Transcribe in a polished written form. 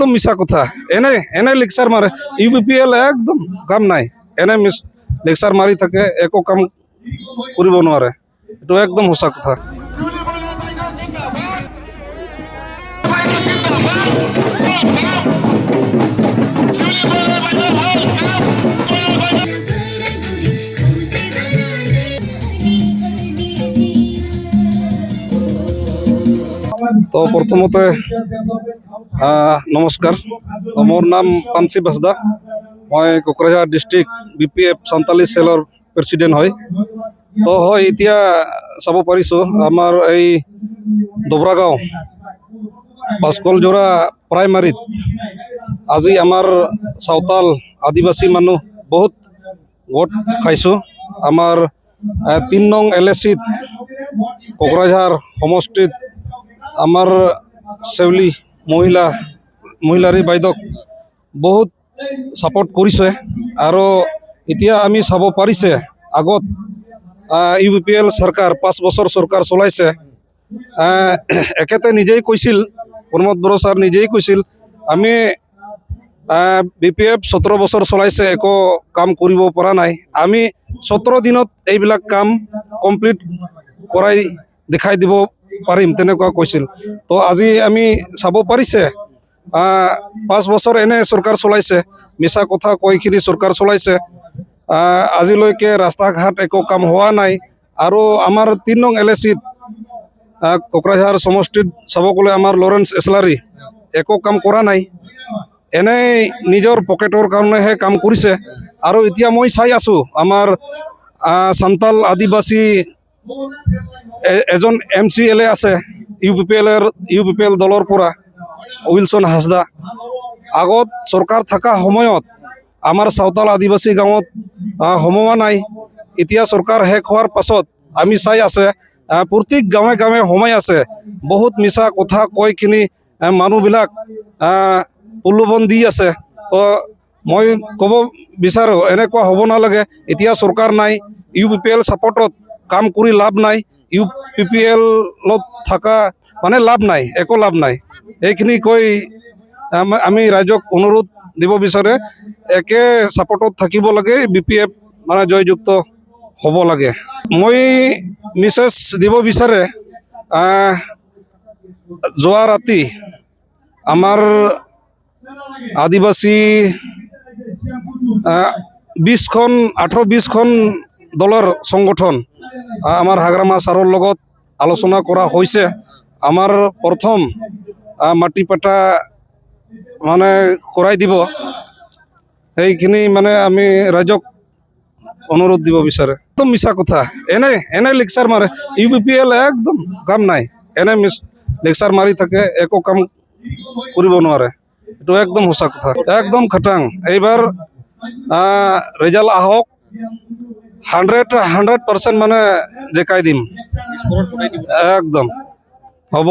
একদম মিছা কথা এনে লেকচার মারে ইউপিপিএল একদম কাম নাই এনে লেকচার মারি থাকে একো কাম কৰিব নোৱাৰে এটো একদম সঁচা কথা। তো প্ৰথমতে নমস্কাৰ, মোৰ নাম পাঞ্চি বাসদা, মই কোকৰাঝাৰ ডিস্ট্ৰিক্ট বিপিএফ সান্তালী সেলৰ প্ৰেসিডেন্ট হয়। তো হয় এতিয়া চাব পাৰিছো আমাৰ এই দবৰাগাঁও পাঁচকলজোৰা প্ৰাইমাৰীত আজি আমাৰ সাঁওতাল আদিবাসী মানুহ বহুত গোট খাইছো। আমাৰ ৩ নং LAC-ত কোকৰাঝাৰ সমষ্টিত আমাৰ সেউলি মহিলাৰী বাইদেউক বহুত সাপোৰ্ট কৰিছে আৰু এতিয়া আমি চাব পাৰিছে আগত ইউপিপিএল সরকার 5 বছর সরকার চলাইছে। একেতে নিজেই কৈছিল, প্রমোদ বড়ো স্যার নিজেই কৈছিল আমি বিপিএফ 17 বছর চলাইছে একো কাম কৰিব পৰা নাই, আমি 17 দিনত এইবিলাক কাম কমপ্লিট কৰাই দেখাই দিব পাৰিম তেনেকুৱা কৈছিল। তো আজি আমি চাব পাৰিছে 5 বছৰ এনে সৰকাৰ চলাইছে, মিছা কথা কৈখিনি সৰকাৰ চলাইছে, আজিলৈকে ৰাস্তা ঘাট একো কাম হোৱা নাই। আৰু আমাৰ 3 নং LAC-ত কোকৰাঝাৰ সমষ্টিত চাব গ'লে আমাৰ লৰেন্স এছলাৰী একো কাম কৰা নাই, এনেই নিজৰ পকেটৰ কাৰণেহে কাম কৰিছে। আৰু এতিয়া মই চাই আছো আমাৰ সান্তাল আদিবাসী এজন MCLA আছে ইউপিপিএল দলৰ পৰা উইলসন হাসদা। আগত সৰকাৰ থাকা সময়ত আমাৰ সাঁওতাল আদিবাসী গাঁৱত সোমোৱা নাই, এতিয়া সৰকাৰ শেষ হোৱাৰ পাছত আমি চাই আছে প্ৰত্যেক গাঁৱে গাঁৱে সোমাই আছে, বহুত মিছা কথা কৈখিনি মানুহবিলাক প্ৰলোভন দি আছে। তো মই ক'ব বিচাৰোঁ এনেকুৱা হ'ব নালাগে, এতিয়া সৰকাৰ নাই, ইউপিপিএল সাপোৰ্টত কাম কৰি লাভ নাই, ইউপিপিএলত থাকা মানে লাভ নাই, একো লাভ নাই। এইখিনি কৈ আমি ৰাইজক অনুৰোধ দিব বিচাৰে একে সাপোর্টত থাকিব লাগে, বিপিএফ মানে জয়যুক্ত হ'ব লাগে। মই মেছেজ দিব বিচাৰে যোৱা ৰাতি আমাৰ আদিবাসী 18-20খন দলৰ সংগঠন আমাৰ হাগ্ৰামা ছাৰৰ লগত আলোচনা কৰা হৈছে। আমাৰ প্ৰথম মাটি পাটা মানে কৰাই দিব, সেইখিনি মানে আমি ৰাইজক অনুৰোধ দিব বিচাৰে। একদম মিছা কথা এনে লেকচার মারে ইউপিপিএল একদম কাম নাই, এনে লেকচার মারি থাকে একো কাম কৰিব নোৱাৰে এটো একদম সঁচা কথা, একদম খাটাং। এইবাৰ ৰেজাল্ট আহক, 100% মানে দেখাই দিম, একদম হ'ব।